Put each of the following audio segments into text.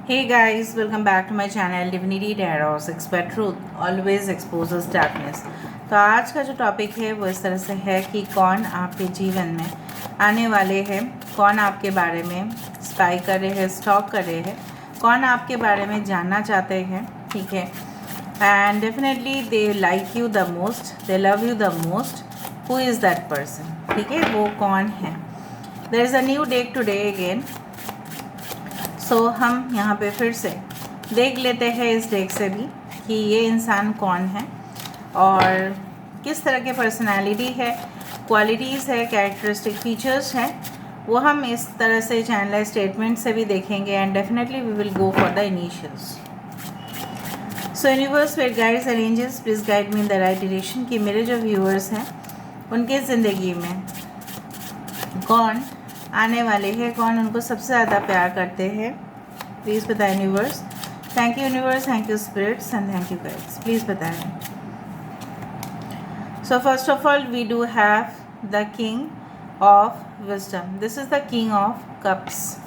Hey guys, welcome back to my channel Divinity Tarot Expert Truth Always Exposes Darkness। तो आज का जो topic है वो इस तरह से है कि कौन आपके जीवन में आने वाले हैं, कौन आपके बारे में स्पाई कर रहे हैं, स्टॉक कर रहे हैं, कौन आपके बारे में जानना चाहते हैं, ठीक है। And definitely they like you the most, they love you the most. Who is that person, ठीक है, वो कौन है। There is a new date today again. So हम यहाँ पे फिर से देख लेते हैं इस डेक से भी कि ये इंसान कौन है और किस तरह के पर्सनालिटी है, क्वालिटीज़ है, कैरेक्टरिस्टिक फीचर्स हैं, वो हम इस तरह से चैनल स्टेटमेंट से भी देखेंगे। And definitely we will go for the initials. So universe wait guides and angels please guide me in the right direction कि मेरे जो व्यूअर्स हैं उनके ज़िंदगी में कौन आने वाले हैं, कौन उनको सबसे ज़्यादा प्यार करते हैं। प्लीज़ बताएं universe. Thank you universe, thank you spirits and thank you guides. Please बताएं। So first of all we do have the king of wisdom. This is the king of cups.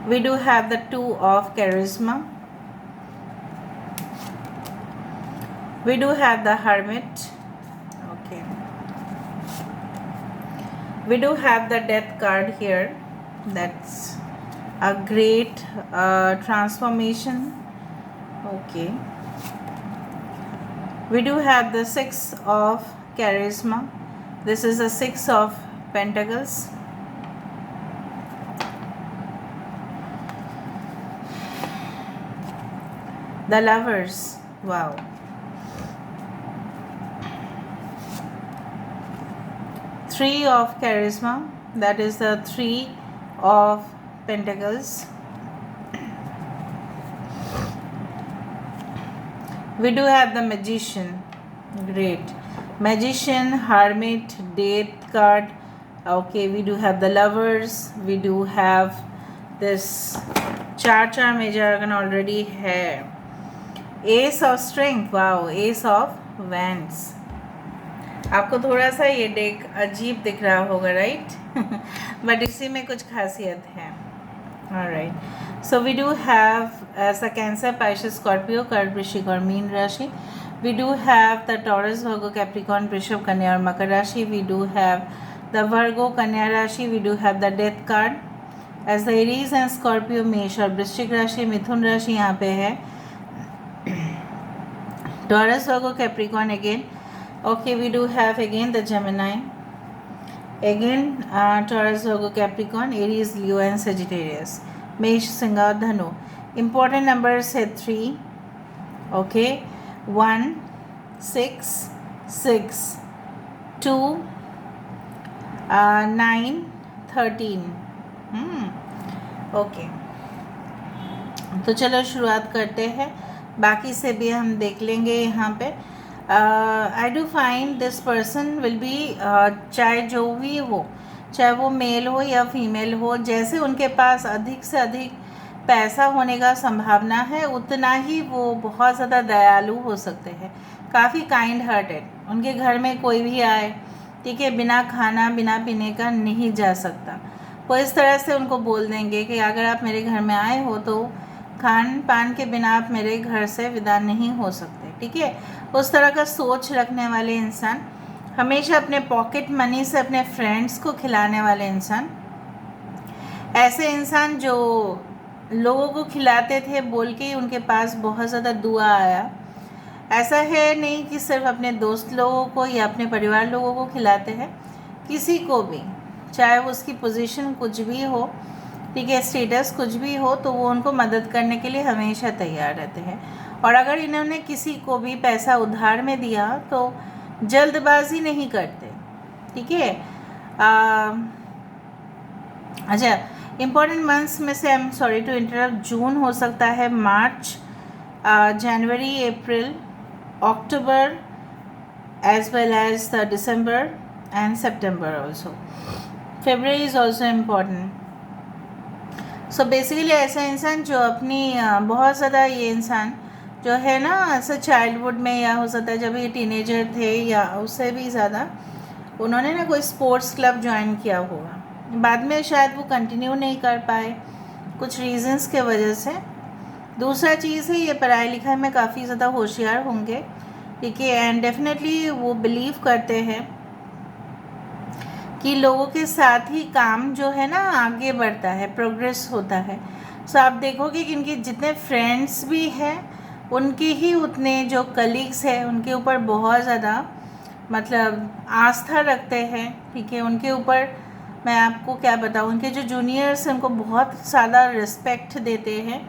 We do have the two of charisma. We do have the hermit. Okay. We do have the death card here. That's a great transformation. Okay. We do have the six of charisma. This is the six of pentacles. The lovers. Wow. Three of charisma. That is the three of pentacles. We do have the magician. Great. Magician, hermit, death card. Okay, we do have the lovers. We do have this चार major Arkan already है। S of strength. Wow, S of wands. आपको थोड़ा सा ये deck अजीब दिख रहा होगा, राइट? बट इसी में कुछ खासियत है। Alright, so we do have ऐसा कैंसर, पाइसेस, स्कॉर्पियो, कर्क, वृश्चिक और मीन राशि। We do have the Taurus, Virgo, Capricorn, वृषभ, कन्या और मकर राशि। We do have the Virgo, कन्या राशि। We do have the death card as the Aries and Scorpio, मेष और वृश्चिक राशि। मिथुन राशि यहाँ पे है। Taurus, Virgo, Capricorn again. Okay, we do have again the Gemini. Again, Taurus, Virgo, Capricorn, Aries, Leo and Sagittarius. Mesh, Singha, Dhanu. Important numbers है 3. Okay, 1, 6, 6, 2, 9, 13. Okay. तो चलो शुरुआत करते हैं, बाकी से भी हम देख लेंगे यहाँ पे। आई do find this person will be, चाहे जो भी हो, चाहे वो मेल हो या फीमेल हो, जैसे उनके पास अधिक से अधिक पैसा होने का संभावना है उतना ही वो बहुत ज़्यादा दयालु हो सकते हैं, काफ़ी काइंड हार्टेड। उनके घर में कोई भी आए, ठीक है, बिना खाना बिना पीने का नहीं जा सकता। वो इस तरह से उनको बोल देंगे कि अगर आप मेरे घर में आए हो तो खान पान के बिना आप मेरे घर से विदा नहीं हो सकते, ठीक है। उस तरह का सोच रखने वाले इंसान, हमेशा अपने पॉकेट मनी से अपने फ्रेंड्स को खिलाने वाले इंसान, ऐसे इंसान जो लोगों को खिलाते थे बोल के ही उनके पास बहुत ज़्यादा दुआ आया। ऐसा है नहीं कि सिर्फ अपने दोस्त लोगों को या अपने परिवार लोगों को खिलाते हैं, किसी को भी, चाहे वो उसकी पोजीशन कुछ भी हो, ठीक है, स्टेटस कुछ भी हो, तो वो उनको मदद करने के लिए हमेशा तैयार रहते हैं। और अगर इन्होंने किसी को भी पैसा उधार में दिया तो जल्दबाजी नहीं करते, ठीक है। अच्छा, इम्पॉर्टेंट मंथ्स में से, I am sorry to interrupt, June हो सकता है, March, January, April, October, as well as the December and September also. February is also important. So basically ऐसा इंसान जो अपनी बहुत ज़्यादा, ये इंसान जो है ना, ऐसा चाइल्डहुड में या हो सकता है जब ये टीनेजर थे या उससे भी ज़्यादा, उन्होंने ना कोई स्पोर्ट्स क्लब ज्वाइन किया होगा, बाद में शायद वो कंटिन्यू नहीं कर पाए कुछ रीजंस के वजह से। दूसरा चीज़ है ये पढ़ाई लिखाई में काफ़ी ज़्यादा होशियार होंगे, ठीक है, एंड डेफिनेटली वो बिलीव करते हैं कि लोगों के साथ ही काम जो है ना आगे बढ़ता है, प्रोग्रेस होता है। सो आप देखोगे कि इनके जितने फ्रेंड्स भी हैं उनके ही उतने जो कलीग्स हैं उनके ऊपर बहुत ज़्यादा मतलब आस्था रखते हैं, ठीक है, उनके ऊपर मैं आपको क्या बताऊँ, उनके जो जूनियर्स हैं उनको बहुत ज़्यादा रिस्पेक्ट देते हैं।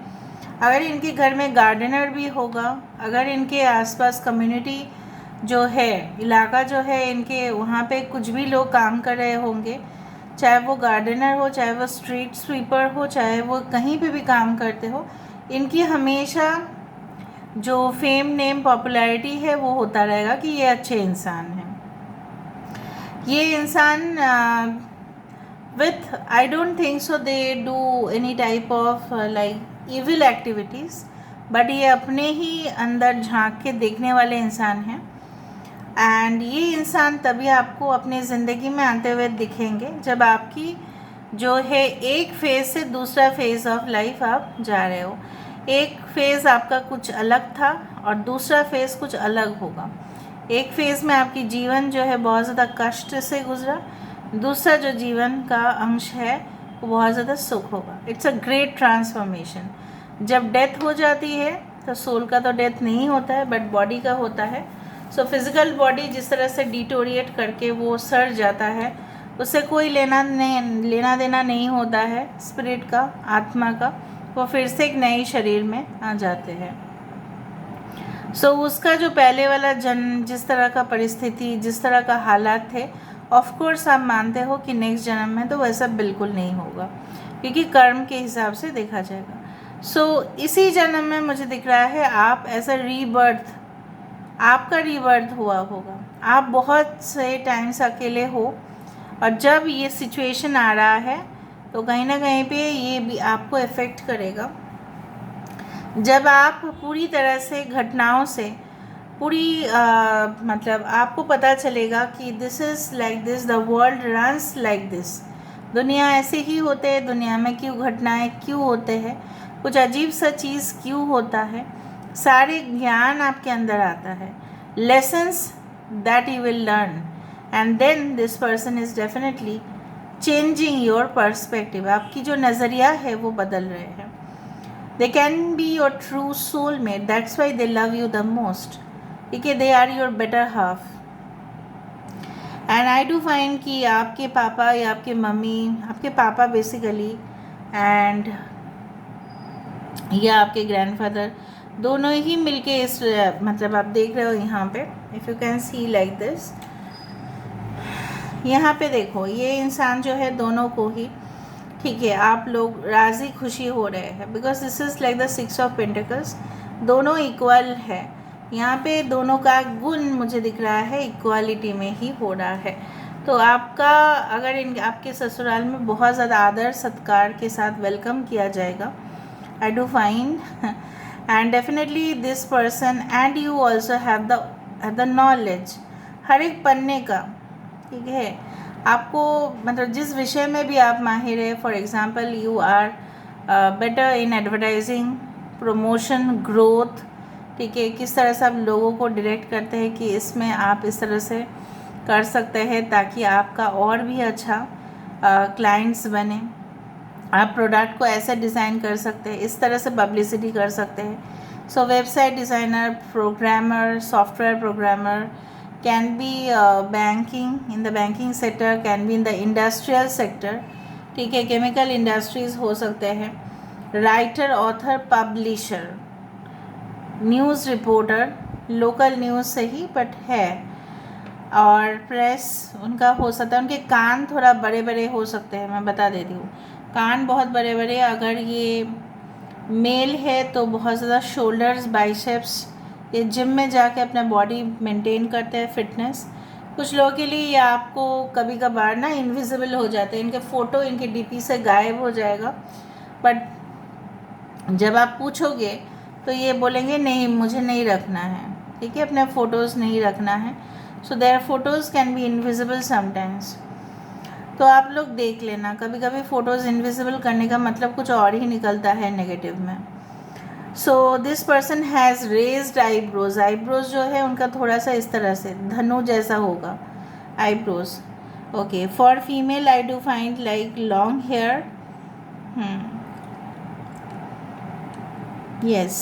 अगर इनके घर में गार्डनर भी होगा, अगर इनके आसपास कम्युनिटी जो है, इलाका जो है इनके, वहाँ पे कुछ भी लोग काम कर रहे होंगे, चाहे वो गार्डनर हो, चाहे वो स्ट्रीट स्वीपर हो, चाहे वो कहीं पे भी काम करते हो, इनकी हमेशा जो फेम नेम पॉपुलैरिटी है वो होता रहेगा कि ये अच्छे इंसान हैं। ये इंसान with I don't think so they do any type of like evil activities, but ये अपने ही अंदर झांक के देखने वाले इंसान हैं। एंड ये इंसान तभी आपको अपनी ज़िंदगी में आते हुए दिखेंगे जब आपकी जो है एक फेज़ से दूसरा फेज़ ऑफ लाइफ आप जा रहे हो। एक फेज़ आपका कुछ अलग था और दूसरा फेज़ कुछ अलग होगा। एक फेज़ में आपकी जीवन जो है बहुत ज़्यादा कष्ट से गुजरा, दूसरा जो जीवन का अंश है वो बहुत ज़्यादा सुख होगा। It's a great transformation. जब डेथ हो जाती है तो सोल का तो डेथ नहीं होता है बट बॉडी का होता है। सो फिज़िकल बॉडी जिस तरह से डिटोरिएट करके वो सड़ जाता है, उससे कोई लेना देना नहीं होता है स्पिरिट का, आत्मा का। वो फिर से एक नए शरीर में आ जाते हैं। सो उसका जो पहले वाला जन्म, जिस तरह का परिस्थिति, जिस तरह का हालात थे, ऑफ कोर्स आप मानते हो कि नेक्स्ट जन्म में तो वैसा बिल्कुल नहीं होगा क्योंकि कर्म के हिसाब से देखा जाएगा। सो इसी जन्म में मुझे दिख रहा है आप एज अ रीबर्थ, आपका रीबर्थ हुआ होगा। आप बहुत से टाइम से अकेले हो और जब ये सिचुएशन आ रहा है तो कहीं ना कहीं पे ये भी आपको इफ़ेक्ट करेगा। जब आप पूरी तरह से घटनाओं से पूरी मतलब आपको पता चलेगा कि this is like this, the world runs like this, दुनिया ऐसे ही होते हैं, दुनिया में क्यों घटनाएं क्यों होते हैं, कुछ अजीब सा चीज़ क्यों होता है, सारे ज्ञान आपके अंदर आता है, lessons that you will learn, and then this person is definitely changing your perspective. आपकी जो नज़रिया है वो बदल रहे हैं। They can be your true soulmate, that's why they love you the most, ठीक है, they are your better half. And I do find कि आपके पापा या आपके मम्मी, आपके पापा बेसिकली, एंड या आपके ग्रैंडफादर, दोनों ही मिलके इस मतलब आप देख रहे हो यहाँ पे, if you can see like this, यहाँ पे देखो ये इंसान जो है दोनों को ही, ठीक है, आप लोग राज़ी खुशी हो रहे हैं because this is like the 6 of pentacles, दोनों इक्वल है। यहाँ पे दोनों का गुण मुझे दिख रहा है इक्वालिटी में ही हो रहा है। तो आपका अगर आपके ससुराल में बहुत ज़्यादा आदर सत्कार के साथ वेलकम किया जाएगा, I do find, and definitely this person and you also have the knowledge हर एक पन्ने का, ठीक है, आपको मतलब जिस विषय में भी आप माहिर है, for example you are better in advertising, promotion, growth, ठीक है, किस तरह से आप लोगों को डायरेक्ट करते हैं कि इसमें आप इस तरह से कर सकते हैं ताकि आपका और भी अच्छा क्लाइंट्स बने, आप प्रोडक्ट को ऐसे डिज़ाइन कर सकते हैं, इस तरह से पब्लिसिटी कर सकते हैं। सो website designer, programmer, software programmer, can be banking, in the banking sector, can be in the industrial sector, ठीक है, केमिकल इंडस्ट्रीज़ हो सकते हैं, writer, author, publisher, news reporter, local news से ही बट है, और प्रेस उनका हो सकता है, उनके कान थोड़ा बड़े बड़े हो सकते हैं, मैं बता देती हूँ, कान बहुत बड़े बड़े, अगर ये मेल है तो बहुत ज़्यादा शोल्डर्स, बाइसेप्स, ये जिम में जाके अपना बॉडी मेंटेन करते हैं, फिटनेस। कुछ लोगों के लिए ये आपको कभी कभार ना इनविजिबल हो जाते हैं, इनके फ़ोटो इनके डीपी से गायब हो जाएगा, बट जब आप पूछोगे तो ये बोलेंगे नहीं मुझे नहीं रखना है, ठीक है, अपने फ़ोटोज़ नहीं रखना है। So their photos can be invisible sometimes. तो आप लोग देख लेना, कभी कभी फ़ोटोज़ इनविजिबल करने का मतलब कुछ और ही निकलता है नेगेटिव में। सो this person has raised eyebrows, eyebrows जो है उनका थोड़ा सा इस तरह से धनु जैसा होगा eyebrows. Okay, for female I do find like long hair. yes,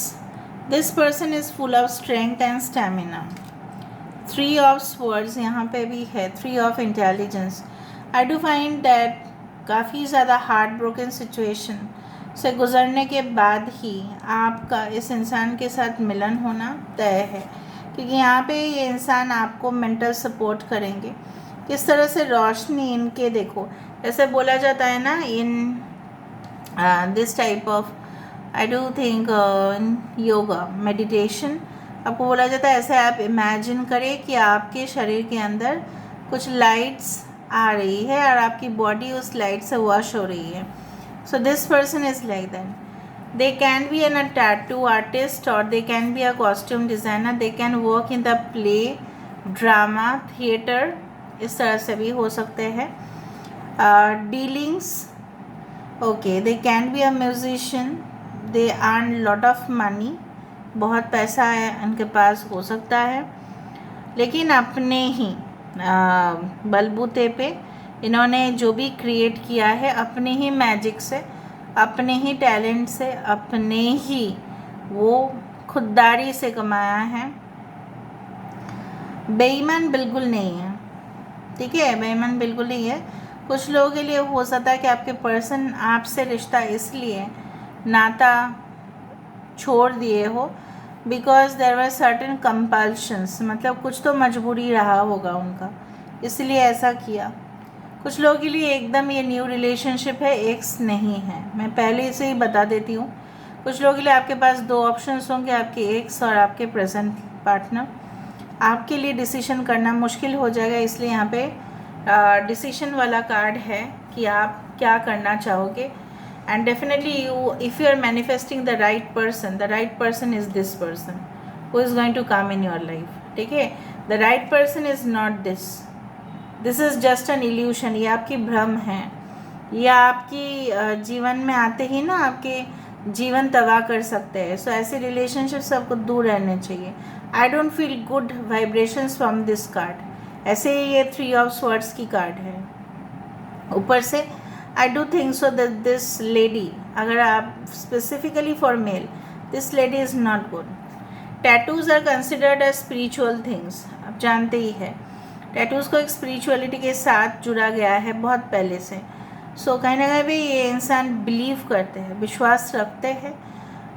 this person is full of strength and stamina. 3 of swords यहाँ पे भी है, 3 of intelligence. I do find that काफ़ी ज़्यादा हार्ट ब्रोकन सिचुएशन से गुज़रने के बाद ही आपका इस इंसान के साथ मिलन होना तय है, क्योंकि यहाँ पे ये इंसान आपको मेंटल सपोर्ट करेंगे। किस तरह से रोशनी इनके, देखो ऐसे बोला जाता है ना in this type of, I do think in yoga meditation, आपको बोला जाता है ऐसे आप इमेजिन करें कि आपके शरीर के अंदर कुछ लाइट्स आ रही है और आपकी बॉडी उस लाइट से वॉश हो रही है। So this person is like that. They can be an a tattoo artist और they can be a costume designer, they can work in the play, drama, theatre, इस तरह से भी हो सकते हैं। Dealings, okay, they can be a musician, they earn lot of money, बहुत पैसा है उनके पास हो सकता है, लेकिन अपने ही बलबूते पे इन्होंने जो भी क्रिएट किया है अपने ही मैजिक से, अपने ही टैलेंट से, अपने ही वो खुददारी से कमाया है। बेईमान बिल्कुल नहीं है, ठीक है, बेईमान बिल्कुल नहीं है। कुछ लोगों के लिए हो सकता है कि आपके पर्सन आपसे रिश्ता इसलिए नाता छोड़ दिए हो because there were certain compulsions, मतलब कुछ तो मजबूरी रहा होगा उनका, इसलिए ऐसा किया। कुछ लोगों के लिए एकदम ये न्यू रिलेशनशिप है, एक्स नहीं है, मैं पहले से ही बता देती हूँ। कुछ लोगों के लिए आपके पास 2 ऑप्शंस होंगे, आपके एक्स और आपके प्रेजेंट पार्टनर। आपके लिए डिसीजन करना मुश्किल हो जाएगा, इसलिए यहाँ पे डिसीजन वाला कार्ड है कि आप क्या करना चाहोगे। And definitely if you are manifesting the right person is this person who is going to come in your life, ठीक है। the right person is not this is just an illusion, ये आपकी भ्रम है, ये आपकी जीवन में आते ही ना आपके जीवन तबाह कर सकते हैं। सो ऐसे रिलेशनशिप आपको दूर रहने चाहिए। I don't feel good vibrations from this card, ऐसे ही ये 3 ऑफ स्वर्ड्स की कार्ड है। ऊपर से I do think so that this lady, अगर आप specifically for male, this lady is not good. Tattoos are considered as spiritual things, आप जानते ही है tattoos को एक spirituality के साथ जुड़ा गया है बहुत पहले से। सो कहीं ना कहीं भी ये इंसान बिलीव करते हैं, विश्वास रखते हैं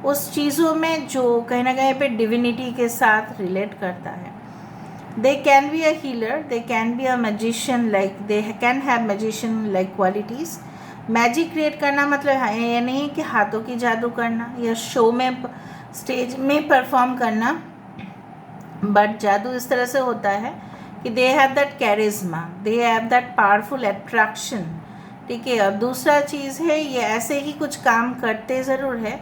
उस चीज़ों में जो कहीं ना कहीं पे डिविनिटी के साथ रिलेट करता है। They can be a healer, they can be a magician, like they can have magician like qualities. Magic create करना मतलब ये नहीं कि हाथों की जादू करना या शो में स्टेज में परफॉर्म करना, बट जादू इस तरह से होता है कि they have that charisma, they have that powerful attraction, ठीक है। और दूसरा चीज़ है ये ऐसे ही कुछ काम करते ज़रूर है,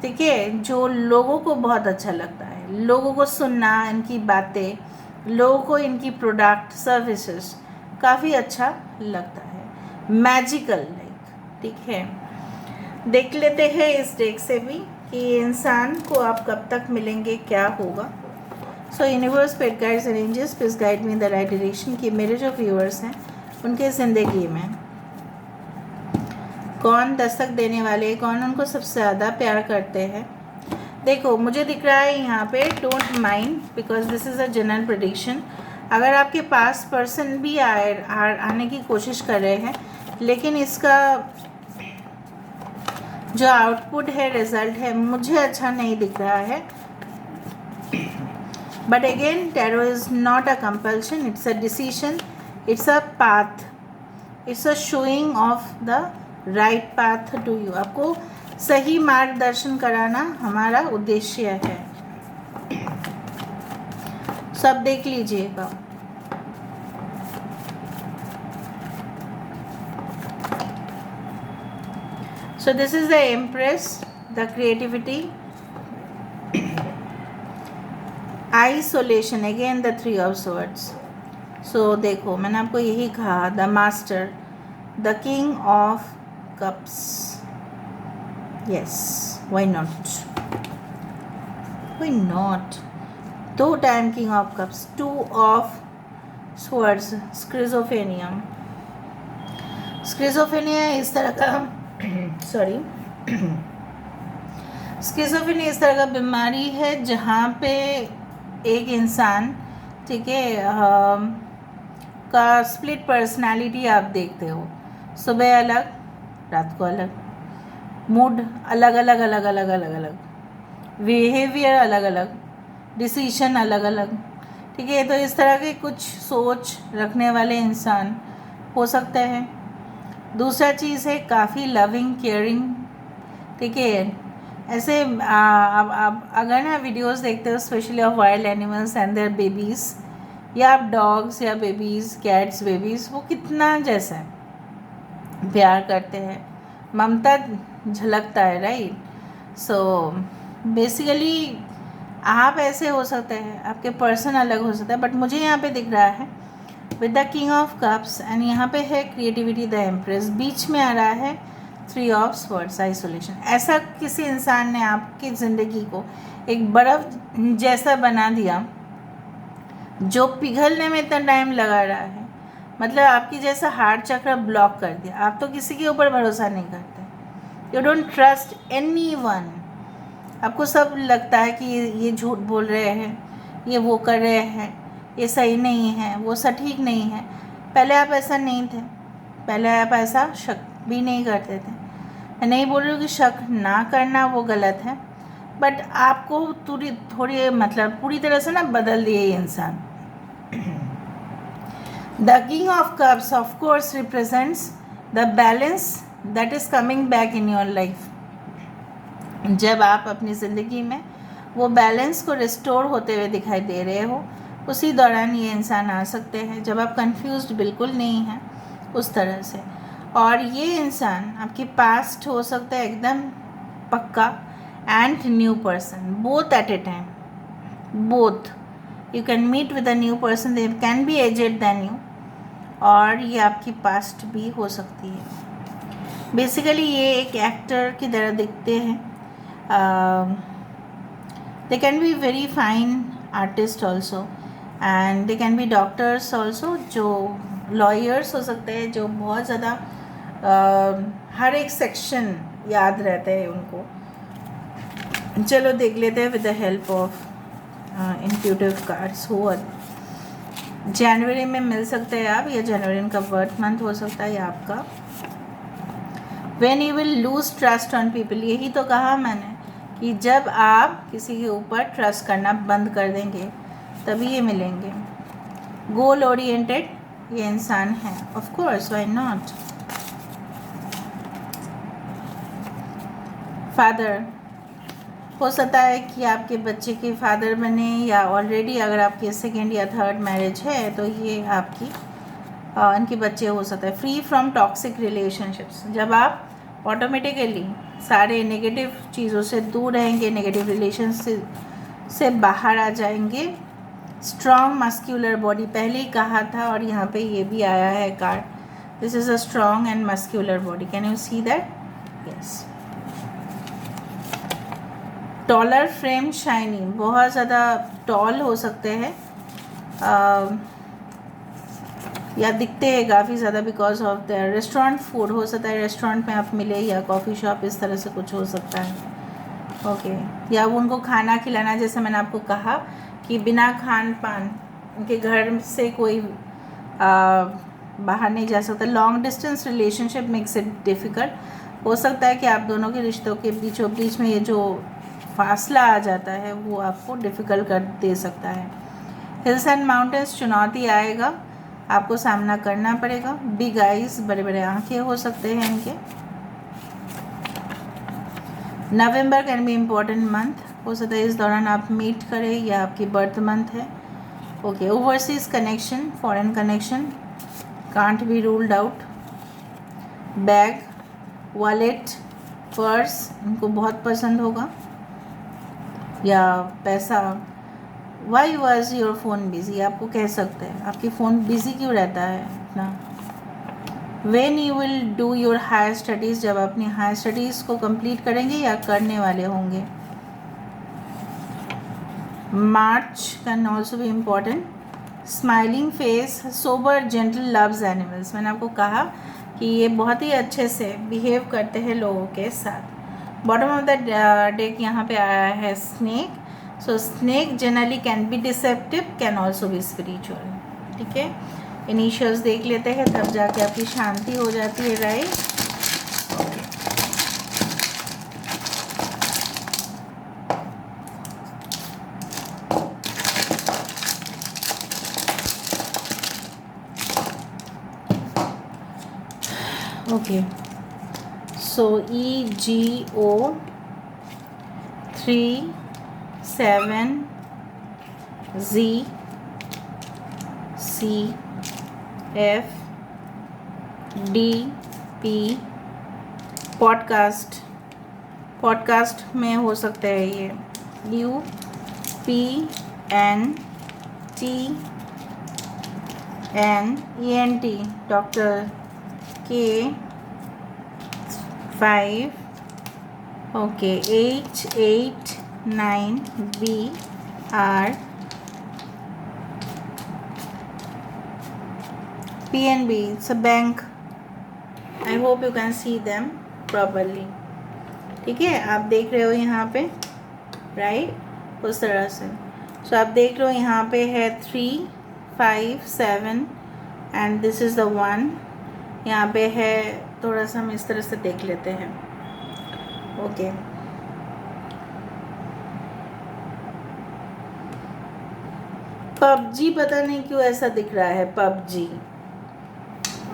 ठीक है, जो लोगों को बहुत अच्छा लगता है, लोगों को सुनना, इनकी बातें, लोगों को इनकी प्रोडक्ट सर्विसेज काफ़ी अच्छा लगता है, मैजिकल लाइक, ठीक है। देख लेते हैं इस डेक से भी कि इंसान को आप कब तक मिलेंगे, क्या होगा। So universe, spirit guides and angels, please guide me in the right direction कि मेरे जो व्यूअर्स हैं उनके ज़िंदगी में कौन दस्तक देने वाले, कौन उनको सबसे ज़्यादा प्यार करते हैं। देखो मुझे दिख रहा है यहाँ पे don't mind because this is a general prediction. अगर आपके पास पर्सन भी आने की कोशिश कर रहे हैं, लेकिन इसका जो आउटपुट है, रिजल्ट है, मुझे अच्छा नहीं दिख रहा है। But again tarot is not a compulsion, it's a decision, it's a path, it's a showing of the right path to you. आपको सही मार्गदर्शन कराना हमारा उद्देश्य है। सब देख लीजिएगा। So this is the Empress, the creativity, isolation, again the 3 of swords. So देखो मैंने आपको यही कहा, the master, the king of cups, yes, why not, why not. 2 time king of cups, 2 of swords, schizophrenia. Schizophrenia इस तरह का sorry schizophrenia इस तरह का बीमारी है जहाँ पे एक इंसान, ठीक है, का स्प्लिट पर्सनालिटी आप देखते हो। सुबह अलग, रात को अलग, मूड अलग अलग अलग अलग अलग अलग, बिहेवियर अलग अलग, डिसीजन अलग अलग, ठीक है। तो इस तरह के कुछ सोच रखने वाले इंसान हो सकते हैं। दूसरा चीज़ है काफ़ी लविंग केयरिंग, ठीक है। ऐसे आप अगर ना वीडियोस देखते हो specially of wild animals and there babies, या आप डॉग्स या बेबीज़, कैट्स बेबीज़, वो कितना जैसा है प्यार करते हैं, ममता झलकता है, राइट। सो बेसिकली आप ऐसे हो सकते हैं, आपके पर्सन अलग हो सकता है, बट मुझे यहाँ पे दिख रहा है with the king of cups and यहाँ पे है क्रिएटिविटी द एम्प्रेस, बीच में आ रहा है 3 ऑफ स्वर्ड्स, आइसोलेशन। ऐसा किसी इंसान ने आपकी ज़िंदगी को एक बर्फ़ जैसा बना दिया जो पिघलने में इतना टाइम लगा रहा है, मतलब आपकी जैसा हार्ट चक्र ब्लॉक कर दिया। आप तो किसी के ऊपर भरोसा नहीं करते, यू डोंट ट्रस्ट एनीवन। आपको सब लगता है कि ये झूठ बोल रहे हैं, ये वो कर रहे हैं, ये सही नहीं है, वो सटीक नहीं है। पहले आप ऐसा नहीं थे, पहले आप ऐसा शक भी नहीं करते थे। मैं नहीं बोल रही हूँ कि शक ना करना वो गलत है, बट आपको थोड़ी मतलब पूरी तरह से ना बदल दिए ये इंसान। The king of cups of course represents the balance that is coming back in your life. जब आप अपनी ज़िंदगी में वो बैलेंस को रिस्टोर होते हुए दिखाई दे रहे हो, उसी दौरान ये इंसान आ सकते हैं जब आप कंफ्यूज्ड बिल्कुल नहीं हैं उस तरह से। और ये इंसान आपके पास्ट हो सकता है एकदम पक्का, and new person, both at a time, both. You can meet with a new person, they can be aged than you, और ये आपकी पास्ट भी हो सकती है। बेसिकली ये एक एक्टर की तरह दिखते हैं। They can be very fine artist also, and they can B doctors also, जो लॉयर्स हो सकते हैं, जो बहुत ज़्यादा हर एक सेक्शन याद रहता है उनको। चलो देख लेते हैं with the help of intuitive cards. हो जनवरी में मिल सकते हैं आप, या जनवरी का बर्थ मंथ हो सकता है, या आपका when you will lose trust on people. यही तो कहा मैंने कि जब आप किसी के ऊपर ट्रस्ट करना बंद कर देंगे तभी ये मिलेंगे। गोल ओरिएंटेड ये इंसान है, of course, why not. Father हो सकता है कि आपके बच्चे के फादर बने, या ऑलरेडी अगर आपकी सेकेंड या थर्ड मैरिज है तो ये आपकी इनके बच्चे हो सकते हैं। फ्री फ्रॉम टॉक्सिक रिलेशनशिप्स, जब आप ऑटोमेटिकली सारे नेगेटिव चीज़ों से दूर रहेंगे, नेगेटिव रिलेशन से बाहर आ जाएंगे। स्ट्रॉन्ग मस्क्यूलर बॉडी, पहले ही कहा था, और यहाँ पे ये भी आया है card, this is a strong and muscular body, can you see that, yes. Taller frame shining, बहुत ज़्यादा टॉल हो सकते हैं, या दिखते हैं काफ़ी ज़्यादा because of the restaurant food. हो सकता है रेस्टोरेंट में आप मिले, या कॉफ़ी शॉप, इस तरह से कुछ हो सकता है, ओके। या वो उनको खाना खिलाना, जैसे मैंने आपको कहा कि बिना खान पान उनके घर से कोई बाहर नहीं जा सकता। Long distance relationship makes it difficult. हो सकता है कि आप दोनों के रिश्तों के बीचों बीच में ये जो फासला आ जाता है वो आपको डिफ़िकल्ट कर दे सकता है। हिल्स एंड माउंटेन्स, चुनौती आएगा, आपको सामना करना पड़ेगा। बिग आइज, बड़े बड़े आंखें हो सकते हैं इनके। नवंबर कैन बी इम्पोर्टेंट मंथ, हो सकता है इस दौरान आप मीट करें, या आपकी बर्थ मंथ है, okay. Overseas connection, foreign connection can't be ruled out. Bag, wallet, purse इनको बहुत पसंद होगा, या पैसा। Why was your phone busy, आपको कह सकते हैं आपकी फ़ोन बिज़ी क्यों रहता है इतना, when you will do your higher studies, जब अपनी हायर स्टडीज़ को कंप्लीट करेंगे या करने वाले होंगे। मार्च कैन ऑल्सो भी important. Smiling face, sober gentle, loves animals. मैंने आपको कहा कि ये बहुत ही अच्छे से बिहेव करते हैं लोगों के साथ। बॉटम ऑफ द डेक यहाँ पे आया है snake. So snake generally can be deceptive, can also be spiritual. ठीक है, इनिशियल्स देख लेते हैं, तब जाके आपकी शांति हो जाती है, राइट। ओके, सो EGO 3 7 Z C F D P podcast, podcast में हो सकता है ये UPNTNENT, doctor K 5 okay H89BR PNB, it's a bank. I hope you can see them properly. ठीक है, आप देख रहे हो यहाँ पे, राइट, उस तरह से। सो आप देख रहे हो यहाँ पे है 3 5 7 एंड दिस इज़ द 1। यहाँ पे है, थोड़ा सा हम इस तरह से देख लेते हैं। ओके, पबजी, पता नहीं क्यों ऐसा दिख रहा है, PUBG.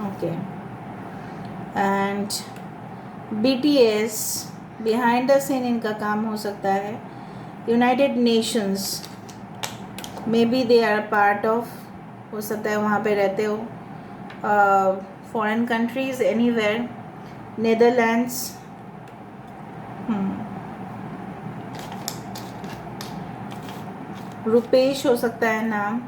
Okay, and BTS, behind the scene इनका काम हो सकता है। United Nations, may be they are part of, हो सकता है वहाँ पे रहते हो। Foreign countries, anywhere, Netherlands, Rupesh हो सकता है नाम।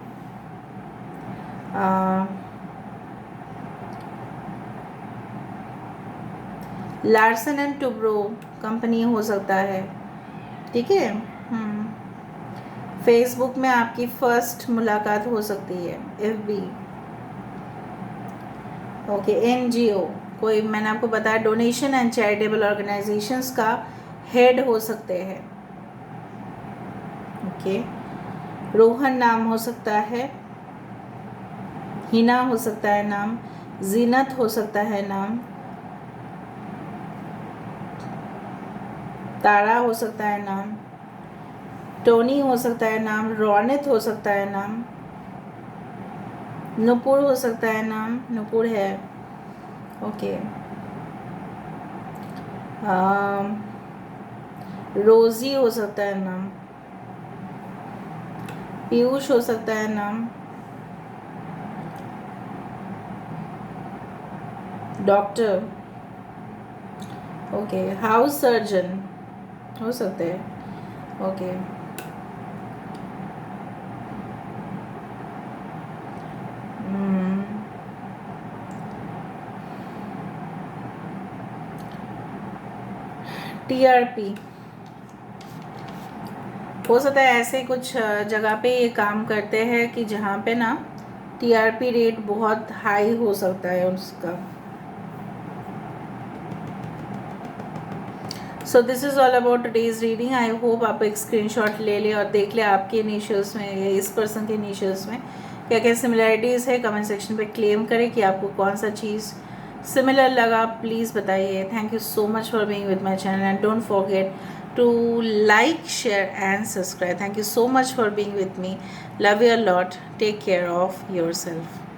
लार्सन एंड टुब्रो कंपनी हो सकता है। ठीक है, फेसबुक में आपकी फर्स्ट मुलाकात हो सकती है। FB, okay. NGO, कोई, मैंने आपको बताया डोनेशन एंड चैरिटेबल ऑर्गेनाइजेशंस का हेड हो सकते हैं। ओके, रोहन नाम हो सकता है, हिना हो सकता है नाम, जीनत हो सकता है नाम, तारा हो सकता है नाम, टोनी हो सकता है नाम, रौनित हो सकता है नाम, नुपुर हो सकता है नाम, नुपुर है। ओके, रोजी हो सकता है नाम, पीयूष हो सकता है नाम, डॉक्टर, ओके, हाउस सर्जन हो सकते हैं। ओके, TRP हो सकता है, ऐसे कुछ जगह पे ये काम करते हैं कि जहाँ पे ना TRP रेट बहुत हाई हो सकता है उसका। So this is all about today's reading. I hope आप एक स्क्रीनशॉट ले लें और देख लें आपके इनिशियल्स में या इस पर्सन के इनिशियल्स में क्या क्या सिमिलैरिटीज़ है। कमेंट सेक्शन पे क्लेम करें कि आपको कौन सा चीज़ सिमिलर लगा, प्लीज़ बताइए। Thank you so much for being with my channel and don't forget to like, share and subscribe. Thank you so much for being with me. Love you a lot. Take care of yourself.